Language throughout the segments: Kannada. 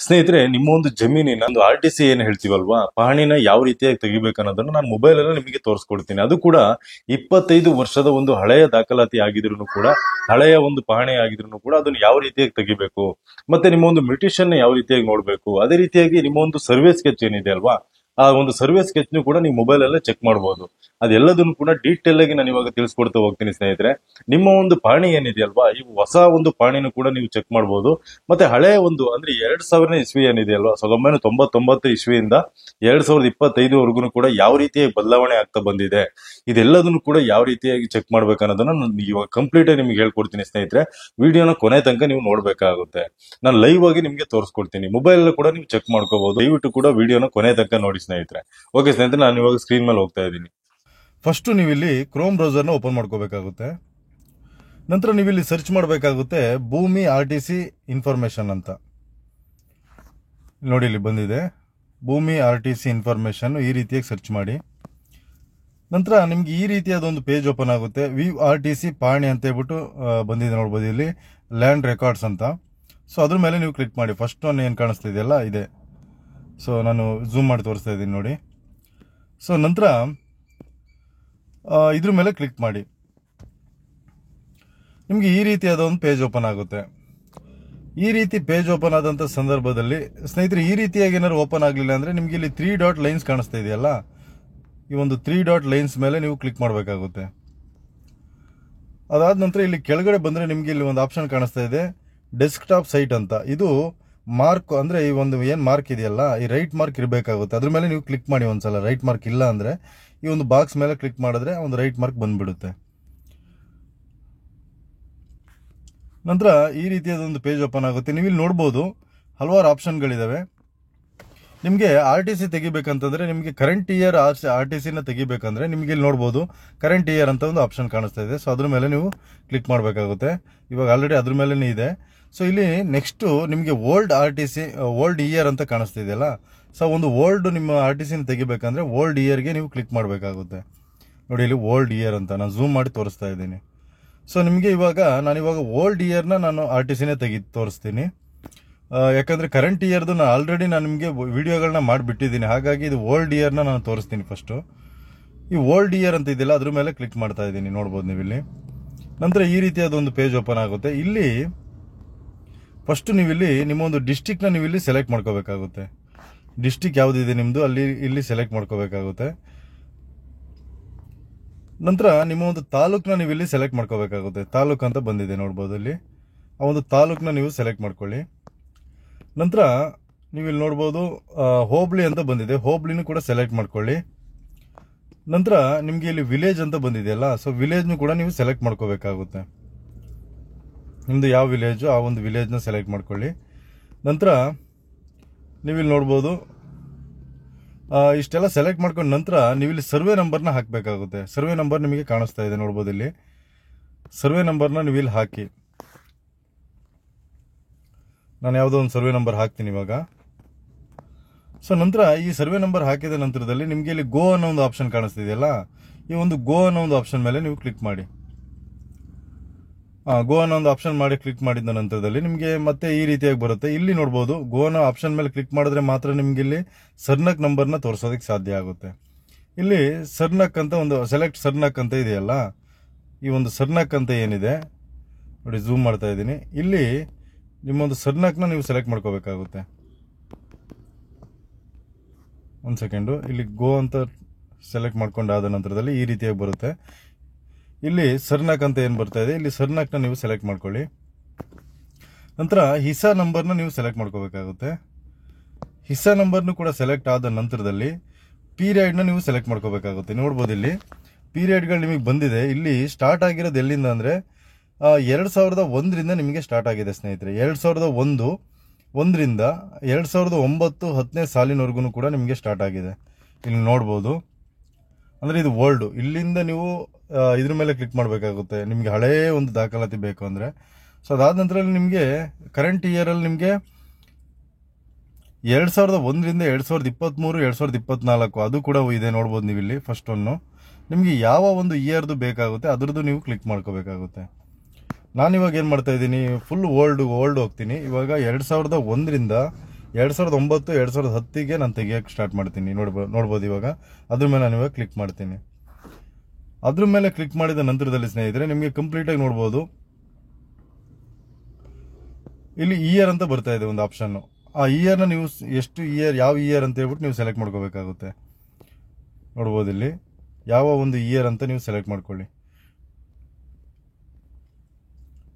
ಸ್ನೇಹಿತರೆ, ನಿಮ್ಮ ಒಂದು ಜಮೀನಿನ ಒಂದು RTC ಏನ್ ಹೇಳ್ತೀವಲ್ವಾ, ಪಹಣಿನ ಯಾವ ರೀತಿಯಾಗಿ ತೆಗಿಬೇಕು ಅನ್ನೋದನ್ನ ನಾನು ಮೊಬೈಲ್ ಅಲ್ಲೇ ನಿಮಗೆ ತೋರಿಸ್ಕೊಡ್ತೀನಿ. ಅದು ಕೂಡ 25 ವರ್ಷದ ಒಂದು ಹಳೆಯ ದಾಖಲಾತಿ ಆಗಿದ್ರು ಕೂಡ, ಹಳೆಯ ಒಂದು ಪಹಣಿ ಆಗಿದ್ರು ಕೂಡ ಅದನ್ನ ಯಾವ ರೀತಿಯಾಗಿ ತೆಗಿಬೇಕು, ಮತ್ತೆ ನಿಮ್ಮ ಒಂದು ಮ್ಯೂಟೇಶನ್ ಯಾವ ರೀತಿಯಾಗಿ ನೋಡ್ಬೇಕು, ಅದೇ ರೀತಿಯಾಗಿ ನಿಮ್ಮ ಒಂದು ಸರ್ವೆ ಸ್ಕೆಚ್ ಏನಿದೆ ಅಲ್ವಾ, ಆ ಒಂದು ಸರ್ವೆ ಸ್ಕೆಚ್ ಕೂಡ ನೀವು ಮೊಬೈಲ್ ಅಲ್ಲೇ ಚೆಕ್ ಮಾಡಬಹುದು. ಅದೆಲ್ಲದನ್ನು ಕೂಡ ಡೀಟೇಲ್ ಆಗಿ ನಾನು ಇವಾಗ ತಿಳಿಸ್ಕೊಡ್ತಾ ಹೋಗ್ತೀನಿ ಸ್ನೇಹಿತರೆ. ನಿಮ್ಮ ಒಂದು ಪಾಣಿ ಏನಿದೆ ಅಲ್ವಾ, ಈ ಹೊಸ ಒಂದು ಪಾಣಿನೂ ಕೂಡ ನೀವು ಚೆಕ್ ಮಾಡಬಹುದು. ಮತ್ತೆ ಹಳೆ ಒಂದು ಅಂದ್ರೆ 2000 ಇಸ್ವಿ ಏನಿದೆ ಅಲ್ವಾ, 1999 ಇಸ್ವಿಯಿಂದ 2025 ಕೂಡ ಯಾವ ರೀತಿಯಾಗಿ ಬದಲಾವಣೆ ಆಗ್ತಾ ಬಂದಿದೆ, ಇದೆಲ್ಲದನ್ನು ಕೂಡ ಯಾವ ರೀತಿಯಾಗಿ ಚೆಕ್ ಮಾಡ್ಬೇಕು ಅನ್ನೋದನ್ನ ನಾನು ಇವಾಗ ಕಂಪ್ಲೀಟ್ ಆಗಿ ನಿಮ್ಗೆ ಹೇಳ್ಕೊಡ್ತೀನಿ ಸ್ನೇಹಿತರೆ. ವಿಡಿಯೋನ ಕೊನೆ ತನಕ ನೀವು ನೋಡ್ಬೇಕಾಗುತ್ತೆ. ನಾನು ಲೈವ್ ಆಗಿ ನಿಮ್ಗೆ ತೋರಿಸ್ಕೊಡ್ತೀನಿ. ಮೊಬೈಲ್ ಕೂಡ ನೀವು ಚೆಕ್ ಮಾಡ್ಕೋಬಹುದು. ದಯವಿಟ್ಟು ಕೂಡ ವಿಡಿಯೋನ ಕೊನೆ ತನಕ ನೋಡಿ ಸ್ನೇಹಿತರೆ. ಓಕೆ ಸ್ನೇಹಿತರೆ, ನಾನು ಇವಾಗ ಸ್ಕ್ರೀನ್ ಮೇಲೆ ಹೋಗ್ತಾ ಇದ್ದೀನಿ. ಫಸ್ಟ್ ನೀವು ಇಲ್ಲಿ ಕ್ರೋಮ್ ಬ್ರೌಸರ್ನ ಓಪನ್ ಮಾಡ್ಕೋಬೇಕಾಗುತ್ತೆ. ನಂತರ ನೀವು ಇಲ್ಲಿ ಸರ್ಚ್ ಮಾಡಬೇಕಾಗುತ್ತೆ ಭೂಮಿ RTC ಇನ್ಫಾರ್ಮೇಶನ್ ಅಂತ. ನೋಡಿ, ಇಲ್ಲಿ ಬಂದಿದೆ ಭೂಮಿ RTC ಇನ್ಫಾರ್ಮೇಶನ್. ಈ ರೀತಿಯಾಗಿ ಸರ್ಚ್ ಮಾಡಿ. ನಂತರ ನಿಮ್ಗೆ ಈ ರೀತಿಯಾದ ಒಂದು ಪೇಜ್ ಓಪನ್ ಆಗುತ್ತೆ. ವ್ಯೂ RTC ಪಾಣಿ ಅಂತ ಹೇಳ್ಬಿಟ್ಟು ಬಂದಿದೆ, ನೋಡ್ಬೋದು ಇಲ್ಲಿ ಲ್ಯಾಂಡ್ ರೆಕಾರ್ಡ್ಸ್ ಅಂತ. ಸೊ ಅದ್ರ ಮೇಲೆ ನೀವು ಕ್ಲಿಕ್ ಮಾಡಿ. ಫಸ್ಟ್ ಒನ್ ಏನು ಕಾಣಿಸ್ತಿದೆಯಲ್ಲ ಇದೆ. ಸೊ ನಾನು ಝೂಮ್ ಮಾಡಿ ತೋರಿಸ್ತಾ ಇದ್ದೀನಿ ನೋಡಿ. ಸೊ ನಂತರ ಇದ್ರ ಮೇಲೆ ಕ್ಲಿಕ್ ಮಾಡಿ. ನಿಮಗೆ ಈ ರೀತಿಯಾದ ಒಂದು ಪೇಜ್ ಓಪನ್ ಆಗುತ್ತೆ. ಈ ರೀತಿ ಪೇಜ್ ಓಪನ್ ಆದಂಥ ಸಂದರ್ಭದಲ್ಲಿ ಸ್ನೇಹಿತರೆ, ಈ ರೀತಿಯಾಗಿ ಏನಾದ್ರು ಓಪನ್ ಆಗಲಿಲ್ಲ ಅಂದರೆ ನಿಮಗೆ ಇಲ್ಲಿ 3 ಡಾಟ್ ಲೈನ್ಸ್ ಕಾಣಿಸ್ತಾ ಇದೆಯಲ್ಲ, ಈ ಒಂದು 3 ಡಾಟ್ ಲೈನ್ಸ್ ಮೇಲೆ ನೀವು ಕ್ಲಿಕ್ ಮಾಡಬೇಕಾಗುತ್ತೆ. ಅದಾದ ನಂತರ ಇಲ್ಲಿ ಕೆಳಗಡೆ ಬಂದರೆ ನಿಮಗೆ ಇಲ್ಲಿ ಒಂದು ಆಪ್ಷನ್ ಕಾಣಿಸ್ತಾ ಇದೆ ಡೆಸ್ಕ್ಟಾಪ್ ಸೈಟ್ ಅಂತ. ಇದು ಮಾರ್ಕ್ ಅಂದರೆ ಈ ಒಂದು ಏನು ಮಾರ್ಕ್ ಇದೆಯಲ್ಲ, ಈ ರೈಟ್ ಮಾರ್ಕ್ ಇರಬೇಕಾಗುತ್ತೆ. ಅದ್ರ ಮೇಲೆ ನೀವು ಕ್ಲಿಕ್ ಮಾಡಿ ಒಂದ್ಸಲ. ರೈಟ್ ಮಾರ್ಕ್ ಇಲ್ಲ ಅಂದರೆ ಈ ಒಂದು ಬಾಕ್ಸ್ ಮೇಲೆ ಕ್ಲಿಕ್ ಮಾಡಿದ್ರೆ ಒಂದು ರೈಟ್ ಮಾರ್ಕ್ ಬಂದ್ಬಿಡುತ್ತೆ. ನಂತರ ಈ ರೀತಿಯಾದ ಒಂದು ಪೇಜ್ ಓಪನ್ ಆಗುತ್ತೆ. ನೀವು ಇಲ್ಲಿ ನೋಡ್ಬೋದು ಹಲವಾರು ಆಪ್ಷನ್ಗಳಿದಾವೆ. ನಿಮಗೆ RTC ತೆಗಿಬೇಕಂತಂದ್ರೆ, ನಿಮಗೆ ಕರೆಂಟ್ ಇಯರ್ RTCನ ತೆಗಿಬೇಕಂದ್ರೆ ನಿಮಗೆ ಇಲ್ಲಿ ನೋಡ್ಬೋದು ಕರೆಂಟ್ ಇಯರ್ ಅಂತ ಒಂದು ಆಪ್ಷನ್ ಕಾಣಿಸ್ತಾ ಇದೆ. ಸೊ ಅದ್ರ ಮೇಲೆ ನೀವು ಕ್ಲಿಕ್ ಮಾಡಬೇಕಾಗುತ್ತೆ. ಇವಾಗ ಆಲ್ರೆಡಿ ಅದ್ರ ಮೇಲೇ ಇದೆ. ಸೊ ಇಲ್ಲಿ ನೆಕ್ಸ್ಟ್ ನಿಮಗೆ ಓಲ್ಡ್ RTC ಓಲ್ಡ್ ಇಯರ್ ಅಂತ ಕಾಣಿಸ್ತಿದೆಯಲ್ಲ, ಸೊ ಒಂದು ಓಲ್ಡ್ ನಿಮ್ಮ RTCನ ತೆಗಿಬೇಕಂದ್ರೆ ಓಲ್ಡ್ ಇಯರ್ಗೆ ನೀವು ಕ್ಲಿಕ್ ಮಾಡಬೇಕಾಗುತ್ತೆ. ನೋಡಿ, ಇಲ್ಲಿ ಓಲ್ಡ್ ಇಯರ್ ಅಂತ ನಾನು ಝೂಮ್ ಮಾಡಿ ತೋರಿಸ್ತಾ ಇದ್ದೀನಿ. ಸೊ ನಿಮಗೆ ನಾನಿವಾಗ ಓಲ್ಡ್ ಇಯರ್ನ ನಾನು RTCನೇ ತೋರಿಸ್ತೀನಿ. ಯಾಕಂದರೆ ಕರೆಂಟ್ ಇಯರ್ದು ಆಲ್ರೆಡಿ ನಾನು ನಿಮಗೆ ವಿಡಿಯೋಗಳನ್ನ ಮಾಡಿಬಿಟ್ಟಿದ್ದೀನಿ. ಹಾಗಾಗಿ ಇದು ಓಲ್ಡ್ ಇಯರ್ನ ನಾನು ತೋರಿಸ್ತೀನಿ. ಫಸ್ಟು ಈ ಓಲ್ಡ್ ಇಯರ್ ಅಂತ ಇದೆಯಲ್ಲ ಅದ್ರ ಮೇಲೆ ಕ್ಲಿಕ್ ಮಾಡ್ತಾ ಇದ್ದೀನಿ, ನೋಡ್ಬೋದು ನೀವು ಇಲ್ಲಿ. ನಂತರ ಈ ರೀತಿಯಾದ ಒಂದು ಪೇಜ್ ಓಪನ್ ಆಗುತ್ತೆ. ಇಲ್ಲಿ ಫಸ್ಟ್ ನೀವಿಲ್ಲಿ ನಿಮ್ಮ ಒಂದು ಡಿಸ್ಟಿಕ್ನ ನೀವು ಇಲ್ಲಿ ಸೆಲೆಕ್ಟ್ ಮಾಡ್ಕೋಬೇಕಾಗುತ್ತೆ. ಡಿಸ್ಟಿಕ್ ಯಾವುದಿದೆ ನಿಮ್ಮದು ಇಲ್ಲಿ ಸೆಲೆಕ್ಟ್ ಮಾಡ್ಕೋಬೇಕಾಗುತ್ತೆ. ನಂತರ ನಿಮ್ಮ ಒಂದು ತಾಲೂಕನ್ನ ನೀವು ಇಲ್ಲಿ ಸೆಲೆಕ್ಟ್ ಮಾಡ್ಕೋಬೇಕಾಗುತ್ತೆ. ತಾಲೂಕು ಅಂತ ಬಂದಿದೆ, ನೋಡ್ಬೋದು ಇಲ್ಲಿ. ಆ ಒಂದು ತಾಲೂಕನ್ನ ನೀವು ಸೆಲೆಕ್ಟ್ ಮಾಡ್ಕೊಳ್ಳಿ. ನಂತರ ನೀವು ಇಲ್ಲಿ ನೋಡ್ಬೋದು ಹೋಬಳಿ ಅಂತ ಬಂದಿದೆ, ಹೋಬಳಿನೂ ಕೂಡ ಸೆಲೆಕ್ಟ್ ಮಾಡ್ಕೊಳ್ಳಿ. ನಂತರ ನಿಮಗೆ ಇಲ್ಲಿ ವಿಲೇಜ್ ಅಂತ ಬಂದಿದೆಯಲ್ಲ, ಸೊ ವಿಲೇಜ್ನು ಕೂಡ ನೀವು ಸೆಲೆಕ್ಟ್ ಮಾಡ್ಕೋಬೇಕಾಗುತ್ತೆ. ನಿಮ್ಮದು ಯಾವ ವಿಲೇಜು ಆ ಒಂದು ವಿಲೇಜ್ನ ಸೆಲೆಕ್ಟ್ ಮಾಡ್ಕೊಳ್ಳಿ. ನಂತರ ನೀವಿಲ್ಲಿ ನೋಡ್ಬೋದು ಇಷ್ಟೆಲ್ಲ ಸೆಲೆಕ್ಟ್ ಮಾಡ್ಕೊಂಡು ನಂತರ ನೀವಿಲ್ಲಿ ಸರ್ವೆ ನಂಬರ್ನ ಹಾಕಬೇಕಾಗುತ್ತೆ. ಸರ್ವೆ ನಂಬರ್ ನಿಮಗೆ ಕಾಣಿಸ್ತಾ ಇದೆ, ನೋಡ್ಬೋದು ಇಲ್ಲಿ. ಸರ್ವೆ ನಂಬರ್ನ ನೀವು ಇಲ್ಲಿ ಹಾಕಿ. ನಾನು ಯಾವುದೋ ಒಂದು ಸರ್ವೆ ನಂಬರ್ ಹಾಕ್ತೀನಿ ಇವಾಗ. ಸೊ ನಂತರ ಈ ಸರ್ವೆ ನಂಬರ್ ಹಾಕಿದ ನಂತರದಲ್ಲಿ ನಿಮಗೆ ಇಲ್ಲಿ ಗೋ ಅನ್ನೋ ಒಂದು ಆಪ್ಷನ್ ಕಾಣಿಸ್ತಿದೆಯಲ್ಲ, ಈ ಒಂದು ಗೋ ಅನ್ನೋ ಒಂದು ಆಪ್ಷನ್ ಮೇಲೆ ನೀವು ಕ್ಲಿಕ್ ಮಾಡಿ. ಗೋ ಅನ್ನೋ ಒಂದು ಆಪ್ಷನ್ ಮಾಡಿ ಕ್ಲಿಕ್ ಮಾಡಿದ ನಂತರದಲ್ಲಿ ನಿಮಗೆ ಮತ್ತೆ ಈ ರೀತಿಯಾಗಿ ಬರುತ್ತೆ. ಇಲ್ಲಿ ನೋಡ್ಬೋದು ಗೋ ಅನ್ನೋ ಆಪ್ಷನ್ ಮೇಲೆ ಕ್ಲಿಕ್ ಮಾಡಿದ್ರೆ ಮಾತ್ರ ನಿಮ್ಗೆ ಇಲ್ಲಿ ಸರ್ನಕ್ ನಂಬರ್ನ ತೋರಿಸೋದಕ್ಕೆ ಸಾಧ್ಯ ಆಗುತ್ತೆ. ಇಲ್ಲಿ ಸರ್ನಕ್ ಅಂತ ಒಂದು ಸೆಲೆಕ್ಟ್ ಸರ್ನಕ್ ಅಂತ ಇದೆಯಲ್ಲ, ಈ ಒಂದು ಸರ್ನಕ್ ಅಂತ ಏನಿದೆ ನೋಡಿ, ಝೂಮ್ ಮಾಡ್ತಾ ಇದ್ದೀನಿ. ಇಲ್ಲಿ ನಿಮ್ಮೊಂದು ಸರ್ನಕ್ನ ನೀವು ಸೆಲೆಕ್ಟ್ ಮಾಡ್ಕೋಬೇಕಾಗುತ್ತೆ. ಒಂದು ಸೆಕೆಂಡು, ಇಲ್ಲಿ ಗೋ ಅಂತ ಸೆಲೆಕ್ಟ್ ಮಾಡ್ಕೊಂಡಾದ ನಂತರದಲ್ಲಿ ಈ ರೀತಿಯಾಗಿ ಬರುತ್ತೆ. ಇಲ್ಲಿ ಸರ್ನಕ್ ಅಂತ ಏನು ಬರ್ತಾ ಇದೆ, ಇಲ್ಲಿ ಸರ್ನಕ್ನ ನೀವು ಸೆಲೆಕ್ಟ್ ಮಾಡ್ಕೊಳ್ಳಿ. ನಂತರ ಹಿಸಾ ನಂಬರ್ನ ನೀವು ಸೆಲೆಕ್ಟ್ ಮಾಡ್ಕೋಬೇಕಾಗುತ್ತೆ. ಹಿಸಾ ನಂಬರ್ನು ಕೂಡ ಸೆಲೆಕ್ಟ್ ಆದ ನಂತರದಲ್ಲಿ ಪೀರಿಯಡ್ನ ನೀವು ಸೆಲೆಕ್ಟ್ ಮಾಡ್ಕೋಬೇಕಾಗುತ್ತೆ. ನೋಡ್ಬೋದು ಇಲ್ಲಿ ಪೀರಿಯಡ್ಗಳು ನಿಮಗೆ ಬಂದಿದೆ. ಇಲ್ಲಿ ಸ್ಟಾರ್ಟ್ ಆಗಿರೋದು ಎಲ್ಲಿಂದ ಅಂದರೆ 2001ರಿಂದ ನಿಮಗೆ ಸ್ಟಾರ್ಟ್ ಆಗಿದೆ ಸ್ನೇಹಿತರೆ. 2001ರಿಂದ 2009 10ನೇ ಸಾಲಿನವರೆಗೂ ಕೂಡ ನಿಮಗೆ ಸ್ಟಾರ್ಟ್ ಆಗಿದೆ. ಇಲ್ಲಿ ನೋಡ್ಬೋದು, ಅಂದರೆ ಇದು ಓಲ್ಡು. ಇಲ್ಲಿಂದ ನೀವು ಇದ್ರ ಮೇಲೆ ಕ್ಲಿಕ್ ಮಾಡಬೇಕಾಗುತ್ತೆ ನಿಮಗೆ ಹಳೆಯ ಒಂದು ದಾಖಲಾತಿ ಬೇಕು ಅಂದರೆ. ಸೊ ಅದಾದ ನಂತರ ನಿಮಗೆ ಕರೆಂಟ್ ಇಯರಲ್ಲಿ ನಿಮಗೆ 2001ರಿಂದ 2023 2024 ಅದು ಕೂಡ ಇದೆ, ನೋಡ್ಬೋದು ನೀವು ಇಲ್ಲಿ. ಫಸ್ಟ್ ಒನ್ನು ನಿಮಗೆ ಯಾವ ಒಂದು ಇಯರ್ದು ಬೇಕಾಗುತ್ತೆ ಅದರದ್ದು ನೀವು ಕ್ಲಿಕ್ ಮಾಡ್ಕೋಬೇಕಾಗುತ್ತೆ. ನಾನಿವಾಗ ಏನು ಮಾಡ್ತಾ ಇದ್ದೀನಿ, ಫುಲ್ ಓಲ್ಡ್ ಹೋಗ್ತೀನಿ. ಇವಾಗ 2001ರಿಂದ 2009 2010ಗೆ ನಾನು ತೆಗಿಯೋಕ್ಕೆ ಸ್ಟಾರ್ಟ್ ಮಾಡ್ತೀನಿ. ನೋಡ್ಬೋದು ಇವಾಗ ಅದ್ರ ಮೇಲೆ ನಾನು ಇವಾಗ ಕ್ಲಿಕ್ ಮಾಡ್ತೀನಿ. ಅದ್ರ ಮೇಲೆ ಕ್ಲಿಕ್ ಮಾಡಿದ ನಂತರದಲ್ಲಿ ಸ್ನೇಹಿತರೆ ನಿಮಗೆ ಕಂಪ್ಲೀಟಾಗಿ ನೋಡ್ಬೋದು, ಇಲ್ಲಿ ಇಯರ್ ಅಂತ ಬರ್ತಾ ಇದೆ ಒಂದು ಆಪ್ಷನ್. ಆ ಇಯರ್ನ ನೀವು ಎಷ್ಟು ಇಯರ್, ಯಾವ ಇಯರ್ ಅಂತ ಹೇಳ್ಬಿಟ್ಟು ನೀವು ಸೆಲೆಕ್ಟ್ ಮಾಡ್ಕೋಬೇಕಾಗುತ್ತೆ. ನೋಡ್ಬೋದು ಇಲ್ಲಿ ಯಾವ ಒಂದು ಇಯರ್ ಅಂತ ನೀವು ಸೆಲೆಕ್ಟ್ ಮಾಡ್ಕೊಳ್ಳಿ.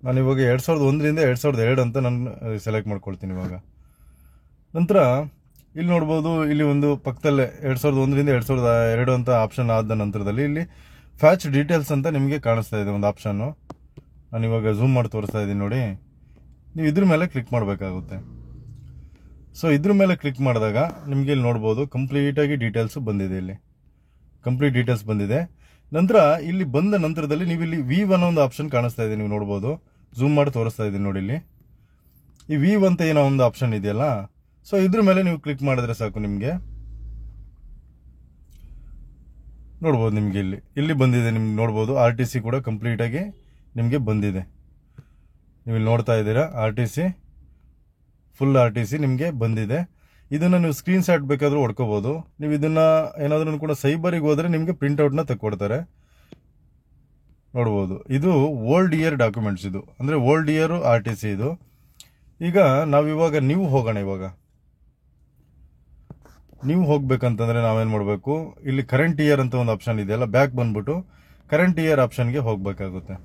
ನಾನು ಇವಾಗ 2001ರಿಂದ 2002 ಅಂತ ನಾನು ಸೆಲೆಕ್ಟ್ ಮಾಡ್ಕೊಳ್ತೀನಿ ಇವಾಗ. ನಂತರ ಇಲ್ಲಿ ನೋಡ್ಬೋದು, ಇಲ್ಲಿ ಒಂದು ಪಕ್ಕದಲ್ಲೇ 2001ರಿಂದ 2002 ಅಂತ ಆಪ್ಷನ್ ಆದ ನಂತರದಲ್ಲಿ ಇಲ್ಲಿ ಫ್ಯಾಚ್ ಡೀಟೇಲ್ಸ್ ಅಂತ ನಿಮಗೆ ಕಾಣಿಸ್ತಾ ಇದೆ ಒಂದು ಆಪ್ಷನ್ನು. ನಾನು ಇವಾಗ ಝೂಮ್ ಮಾಡಿ ತೋರಿಸ್ತಾ ಇದ್ದೀನಿ ನೋಡಿ. ನೀವು ಇದ್ರ ಮೇಲೆ ಕ್ಲಿಕ್ ಮಾಡಬೇಕಾಗುತ್ತೆ. ಸೊ ಇದ್ರ ಮೇಲೆ ಕ್ಲಿಕ್ ಮಾಡಿದಾಗ ನಿಮಗೆ ಇಲ್ಲಿ ನೋಡ್ಬೋದು ಕಂಪ್ಲೀಟಾಗಿ ಡೀಟೇಲ್ಸ್ ಬಂದಿದೆ. ಇಲ್ಲಿ ಕಂಪ್ಲೀಟ್ ಡೀಟೇಲ್ಸ್ ಬಂದಿದೆ. ನಂತರ ಇಲ್ಲಿ ಬಂದ ನಂತರದಲ್ಲಿ ನೀವು ಇಲ್ಲಿ V1 ಒಂದು ಆಪ್ಷನ್ ಕಾಣಿಸ್ತಾ ಇದೆ, ನೀವು ನೋಡ್ಬೋದು. ಝೂಮ್ ಮಾಡಿ ತೋರಿಸ್ತಾ ಇದ್ದೀನಿ ನೋಡಿ. ಇಲ್ಲಿ ಈ V1 ಅಂತ ಏನೋ ಒಂದು ಆಪ್ಷನ್ ಇದೆಯಲ್ಲ, ಸೊ ಇದ್ರ ಮೇಲೆ ನೀವು ಕ್ಲಿಕ್ ಮಾಡಿದ್ರೆ ಸಾಕು. ನಿಮಗೆ ನೋಡ್ಬೋದು, ನಿಮಗೆ ಇಲ್ಲಿ ಬಂದಿದೆ. ನಿಮ್ಗೆ ನೋಡ್ಬೋದು RTC ಕೂಡ ಕಂಪ್ಲೀಟಾಗಿ ನಿಮಗೆ ಬಂದಿದೆ. ನೀವು ಇಲ್ಲಿ ನೋಡ್ತಾ ಇದ್ದೀರಾ RTC, ಫುಲ್ RTC ನಿಮಗೆ ಬಂದಿದೆ. ಇದನ್ನು ನೀವು ಸ್ಕ್ರೀನ್ ಶಾಟ್ ಬೇಕಾದರೂ ಹೊಡ್ಕೋಬೋದು. ನೀವು ಇದನ್ನ ಏನಾದ್ರೂ ಕೂಡ ಸೈಬರಿಗೆ ಹೋದರೆ ನಿಮಗೆ ಪ್ರಿಂಟ್ಔಟ್ನ ತಕ್ಕೊಡ್ತಾರೆ. ನೋಡ್ಬೋದು, ಇದು ಓಲ್ಡ್ ಇಯರ್ ಡಾಕ್ಯುಮೆಂಟ್ಸ್. ಇದು ಅಂದರೆ ಓಲ್ಡ್ ಇಯರ್ RTC ಇದು. ಈಗ ನಾವಿವಾಗ ನೀವು ಹೋಗೋಣ. ಇವಾಗ ನೀವು ಹೋಗ್ಬೇಕಂತಂದ್ರೆ ನಾವೇನು ಮಾಡಬೇಕು, ಇಲ್ಲಿ ಕರೆಂಟ್ ಇಯರ್ ಅಂತ ಒಂದು ಆಪ್ಷನ್ ಇದೆಯಲ್ಲ, ಬ್ಯಾಕ್ ಬಂದ್ಬಿಟ್ಟು ಕರೆಂಟ್ ಇಯರ್ ಆಪ್ಷನ್ಗೆ ಹೋಗಬೇಕಾಗುತ್ತೆ.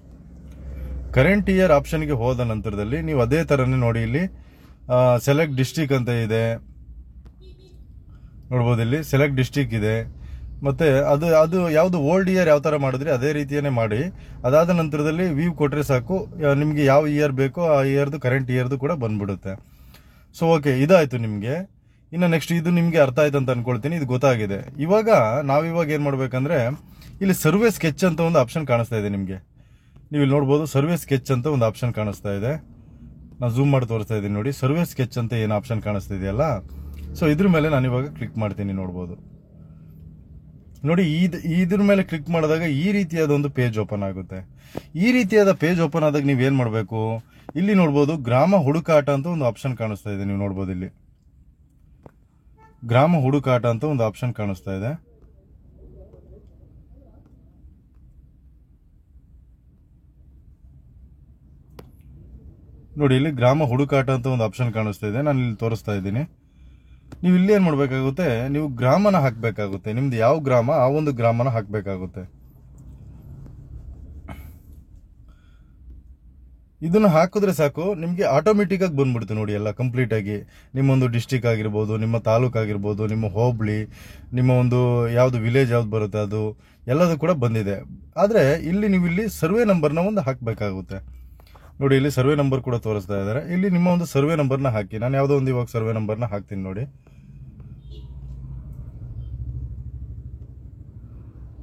ಕರೆಂಟ್ ಇಯರ್ ಆಪ್ಷನ್ಗೆ ಹೋದ ನಂತರದಲ್ಲಿ ನೀವು ಅದೇ ಥರನೇ ನೋಡಿ, ಇಲ್ಲಿ ಸೆಲೆಕ್ಟ್ ಡಿಸ್ಟ್ರಿಕ್ಟ್ ಅಂತ ಇದೆ. ನೋಡ್ಬೋದು, ಇಲ್ಲಿ ಸೆಲೆಕ್ಟ್ ಡಿಸ್ಟ್ರಿಕ್ಟ್ ಇದೆ. ಮತ್ತೆ ಅದು ಯಾವುದು ಓಲ್ಡ್ ಇಯರ್ ಯಾವ ಥರ ಮಾಡಿದ್ರಿ ಅದೇ ರೀತಿಯೇ ಮಾಡಿ. ಅದಾದ ನಂತರದಲ್ಲಿ ವ್ಯೂ ಕೊಟ್ಟರೆ ಸಾಕು, ನಿಮಗೆ ಯಾವ ಇಯರ್ ಬೇಕೋ ಆ ಇಯರ್ದು ಕರೆಂಟ್ ಇಯರ್ದು ಕೂಡ ಬಂದ್ಬಿಡುತ್ತೆ. ಸೊ ಓಕೆ, ಇದಾಯಿತು ನಿಮಗೆ. ಇನ್ನು ನೆಕ್ಸ್ಟ್ ಇದು ನಿಮಗೆ ಅರ್ಥ ಆಯ್ತು ಅಂತ ಅನ್ಕೊಳ್ತೀನಿ, ಇದು ಗೊತ್ತಾಗಿದೆ. ನಾವಿವಾಗ ಏನು ಮಾಡಬೇಕಂದ್ರೆ, ಇಲ್ಲಿ ಸರ್ವೆ ಸ್ಕೆಚ್ ಅಂತ ಒಂದು ಆಪ್ಷನ್ ಕಾಣಿಸ್ತಾ ಇದೆ ನಿಮಗೆ. ನೀವು ಇಲ್ಲಿ ನೋಡ್ಬೋದು, ಸರ್ವೆ ಸ್ಕೆಚ್ ಅಂತ ಒಂದು ಆಪ್ಷನ್ ಕಾಣಿಸ್ತಾ ಇದೆ. ನಾನು ಝೂಮ್ ಮಾಡಿ ತೋರಿಸ್ತಾ ಇದ್ದೀನಿ ನೋಡಿ. ಸರ್ವೆ ಸ್ಕೆಚ್ ಅಂತ ಏನು ಆಪ್ಷನ್ ಕಾಣಿಸ್ತಾ ಇದೆಯಲ್ಲ, ಸೊ ಇದ್ರ ಮೇಲೆ ನಾನು ಇವಾಗ ಕ್ಲಿಕ್ ಮಾಡ್ತೀನಿ. ನೋಡ್ಬೋದು ನೋಡಿ, ಇದ್ರ ಮೇಲೆ ಕ್ಲಿಕ್ ಮಾಡಿದಾಗ ಈ ರೀತಿಯಾದ ಒಂದು ಪೇಜ್ ಓಪನ್ ಆಗುತ್ತೆ. ಈ ರೀತಿಯಾದ ಪೇಜ್ ಓಪನ್ ಆದಾಗ ನೀವೇನು ಮಾಡಬೇಕು, ಇಲ್ಲಿ ನೋಡ್ಬೋದು ಗ್ರಾಮ ಹುಡುಕಾಟ ಅಂತ ಒಂದು ಆಪ್ಷನ್ ಕಾಣಿಸ್ತಾ ಇದೆ. ನೀವು ನೋಡ್ಬೋದು, ಇಲ್ಲಿ ಗ್ರಾಮ ಹುಡುಕಾಟ ಅಂತ ಒಂದು ಆಪ್ಷನ್ ಕಾಣಿಸ್ತಾ ಇದೆ. ನೋಡಿ, ಇಲ್ಲಿ ಗ್ರಾಮ ಹುಡುಕಾಟ ಅಂತ ಒಂದು ಆಪ್ಷನ್ ಕಾಣಿಸ್ತಾ ಇದೆ. ನಾನು ಇಲ್ಲಿ ತೋರಿಸ್ತಾ ಇದ್ದೀನಿ. ನೀವು ಇಲ್ಲಿ ಏನು ಮಾಡಬೇಕಾಗುತ್ತೆ, ನೀವು ಗ್ರಾಮನ ಹಾಕಬೇಕಾಗುತ್ತೆ. ನಿಮ್ದು ಯಾವ ಗ್ರಾಮ ಆ ಒಂದು ಗ್ರಾಮನ ಹಾಕಬೇಕಾಗುತ್ತೆ. ಇದನ್ನು ಹಾಕಿದ್ರೆ ಸಾಕು, ನಿಮಗೆ ಆಟೋಮೆಟಿಕ್ ಆಗಿ ಬಂದ್ಬಿಡುತ್ತೆ ನೋಡಿ. ಎಲ್ಲ ಕಂಪ್ಲೀಟ್ ಆಗಿ ನಿಮ್ಮೊಂದು ಡಿಸ್ಟಿಕ್ ಆಗಿರ್ಬೋದು, ನಿಮ್ಮ ತಾಲೂಕು ಆಗಿರ್ಬೋದು, ನಿಮ್ಮ ಹೋಬಳಿ, ನಿಮ್ಮ ಒಂದು ಯಾವುದು ವಿಲೇಜ್ ಯಾವ್ದು ಬರುತ್ತೆ ಅದು ಎಲ್ಲದೂ ಕೂಡ ಬಂದಿದೆ. ಆದರೆ ನೀವು ಇಲ್ಲಿ ಸರ್ವೆ ನಂಬರ್ನ ಒಂದು ಹಾಕಬೇಕಾಗುತ್ತೆ. ನೋಡಿ, ಇಲ್ಲಿ ಸರ್ವೆ ನಂಬರ್ ಕೂಡ ತೋರಿಸ್ತಾ ಇದ್ದಾರೆ. ಇಲ್ಲಿ ನಿಮ್ಮ ಒಂದು ಸರ್ವೆ ನಂಬರ್ನ ಹಾಕಿ. ನಾನು ಯಾವುದೋ ಒಂದು ಇವಾಗ ಸರ್ವೆ ನಂಬರ್ನ ಹಾಕ್ತೀನಿ ನೋಡಿ.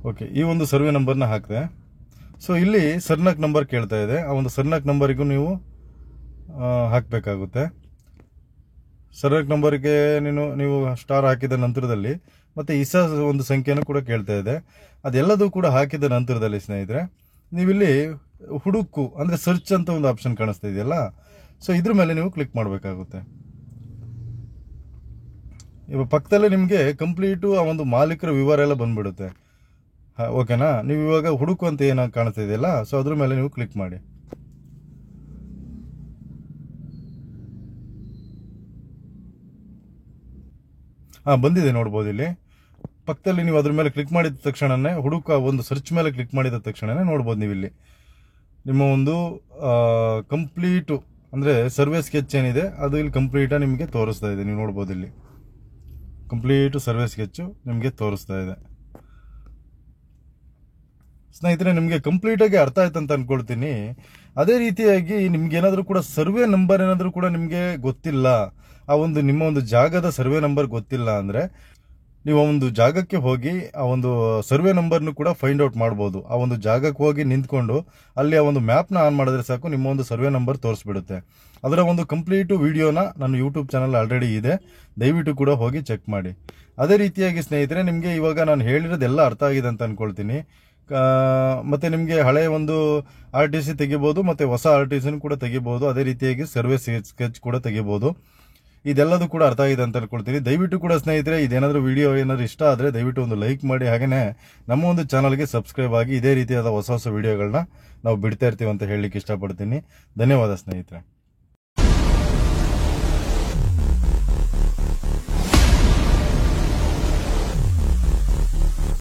ಓಕೆ, ಈ ಒಂದು ಸರ್ವೆ ನಂಬರ್ನ ಹಾಕಿದೆ. ಸೊ ಇಲ್ಲಿ ಸರ್ನಾಕ್ ನಂಬರ್ ಕೇಳ್ತಾ ಇದೆ. ಆ ಒಂದು ಸರ್ನಾಕ್ ನಂಬರಿಗೂ ನೀವು ಹಾಕಬೇಕಾಗುತ್ತೆ. ಸರ್ನಾಕ್ ನಂಬರ್ಗೆ ನೀವು ಸ್ಟಾರ್ ಹಾಕಿದ ನಂತರದಲ್ಲಿ ಮತ್ತೆ ಇಸ ಒಂದು ಸಂಖ್ಯೆನೂ ಕೂಡ ಕೇಳ್ತಾ ಇದೆ. ಅದೆಲ್ಲದೂ ಕೂಡ ಹಾಕಿದ ನಂತರದಲ್ಲಿ ಸ್ನೇಹಿತರೆ, ನೀವಿಲ್ಲಿ ಹುಡುಕು ಅಂದರೆ ಸರ್ಚ್ ಅಂತ ಒಂದು ಆಪ್ಷನ್ ಕಾಣಿಸ್ತಾ ಇದೆಯಲ್ಲ, ಸೊ ಇದ್ರ ಮೇಲೆ ನೀವು ಕ್ಲಿಕ್ ಮಾಡಬೇಕಾಗುತ್ತೆ. ಇವಾಗ ಪಕ್ಕದಲ್ಲೇ ನಿಮಗೆ ಕಂಪ್ಲೀಟು ಆ ಒಂದು ಮಾಲೀಕರ ವಿವರ ಎಲ್ಲ ಬಂದ್ಬಿಡುತ್ತೆ. ಓಕೆನಾ? ನೀವು ಇವಾಗ ಹುಡುಕು ಅಂತ ಏನೋ ಕಾಣಿಸ್ತಾ ಇದೆಯಲ್ಲ, ಸೊ ಅದ್ರ ಮೇಲೆ ನೀವು ಕ್ಲಿಕ್ ಮಾಡಿ. ಬಂದಿದೆ ನೋಡ್ಬೋದು. ಇಲ್ಲಿ ಪಕ್ಕದಲ್ಲಿ ನೀವು ಅದ್ರ ಮೇಲೆ ಕ್ಲಿಕ್ ಮಾಡಿದ ತಕ್ಷಣನೇ ಹುಡುಕ ಒಂದು ಸರ್ಚ್ ಮೇಲೆ ಕ್ಲಿಕ್ ಮಾಡಿದ ತಕ್ಷಣನೇ ನೋಡ್ಬೋದು ನೀವು ಇಲ್ಲಿ ನಿಮ್ಮ ಒಂದು ಕಂಪ್ಲೀಟು ಅಂದರೆ ಸರ್ವೆ ಸ್ಕೆಚ್ ಏನಿದೆ ಅದು ಇಲ್ಲಿ ಕಂಪ್ಲೀಟಾಗಿ ನಿಮಗೆ ತೋರಿಸ್ತಾ ಇದೆ. ನೀವು ನೋಡ್ಬೋದು, ಇಲ್ಲಿ ಕಂಪ್ಲೀಟು ಸರ್ವೆ ಸ್ಕೆಚ್ಚು ನಿಮಗೆ ತೋರಿಸ್ತಾ ಇದೆ. ಸ್ನೇಹಿತರೆ, ನಿಮಗೆ ಕಂಪ್ಲೀಟಾಗಿ ಅರ್ಥ ಆಯ್ತು ಅಂತ ಅನ್ಕೊಳ್ತೀನಿ. ಅದೇ ರೀತಿಯಾಗಿ ನಿಮ್ಗೆ ಏನಾದರೂ ಕೂಡ ಸರ್ವೆ ನಂಬರ್ ಏನಾದರೂ ಕೂಡ ನಿಮಗೆ ಗೊತ್ತಿಲ್ಲ, ಆ ಒಂದು ನಿಮ್ಮ ಒಂದು ಜಾಗದ ಸರ್ವೆ ನಂಬರ್ ಗೊತ್ತಿಲ್ಲ ಅಂದರೆ ನೀವು ಆ ಒಂದು ಜಾಗಕ್ಕೆ ಹೋಗಿ ಆ ಒಂದು ಸರ್ವೆ ನಂಬರ್ನು ಕೂಡ ಫೈಂಡ್ ಔಟ್ ಮಾಡ್ಬೋದು. ಆ ಒಂದು ಜಾಗಕ್ಕೆ ಹೋಗಿ ನಿಂತ್ಕೊಂಡು ಅಲ್ಲಿ ಆ ಒಂದು ಮ್ಯಾಪ್ನ ಆನ್ ಮಾಡಿದ್ರೆ ಸಾಕು, ನಿಮ್ಮ ಒಂದು ಸರ್ವೆ ನಂಬರ್ ತೋರಿಸ್ಬಿಡುತ್ತೆ. ಅದರ ಒಂದು ಕಂಪ್ಲೀಟು ವಿಡಿಯೋನ ನನ್ನ ಯೂಟ್ಯೂಬ್ ಚಾನಲ್ ಆಲ್ರೆಡಿ ಇದೆ, ದಯವಿಟ್ಟು ಕೂಡ ಹೋಗಿ ಚೆಕ್ ಮಾಡಿ. ಅದೇ ರೀತಿಯಾಗಿ ಸ್ನೇಹಿತರೆ, ನಿಮಗೆ ಇವಾಗ ನಾನು ಹೇಳಿರೋದೆಲ್ಲ ಅರ್ಥ ಆಗಿದೆ ಅಂತ ಅನ್ಕೊಳ್ತೀನಿ. ಮತ್ತೆ ನಿಮಗೆ ಹಳೆಯ ಒಂದು RTC ತೆಗಿಬೋದು, ಮತ್ತೆ ಹೊಸ RTC ಕೂಡ ತೆಗಿಬೋದು. ಅದೇ ರೀತಿಯಾಗಿ ಸರ್ವೆ ಸ್ಕೆಚ್ ಕೂಡ ತೆಗಿಬೋದು. ಇದೆಲ್ಲದೂ ಕೂಡ ಅರ್ಥ ಆಗಿದೆ ಅಂತ ಅನ್ಕೊಳ್ತೀನಿ. ದಯವಿಟ್ಟು ಕೂಡ ಸ್ನೇಹಿತರೆ ಇದೇನಾದರೂ ವಿಡಿಯೋ ಏನಾದರೂ ಇಷ್ಟ ಆದರೆ ದಯವಿಟ್ಟು ಒಂದು ಲೈಕ್ ಮಾಡಿ, ಹಾಗೆಯೇ ನಮ್ಮ ಒಂದು ಚಾನಲ್ಗೆ ಸಬ್ಸ್ಕ್ರೈಬ್ ಆಗಿ ಇದೇ ರೀತಿಯಾದ ಹೊಸ ಹೊಸ ವಿಡಿಯೋಗಳನ್ನ ನಾವು ಬಿಡ್ತಾ ಇರ್ತೀವಿ ಅಂತ ಹೇಳಲಿಕ್ಕೆ ಇಷ್ಟಪಡ್ತೀನಿ. ಧನ್ಯವಾದ ಸ್ನೇಹಿತರೆ.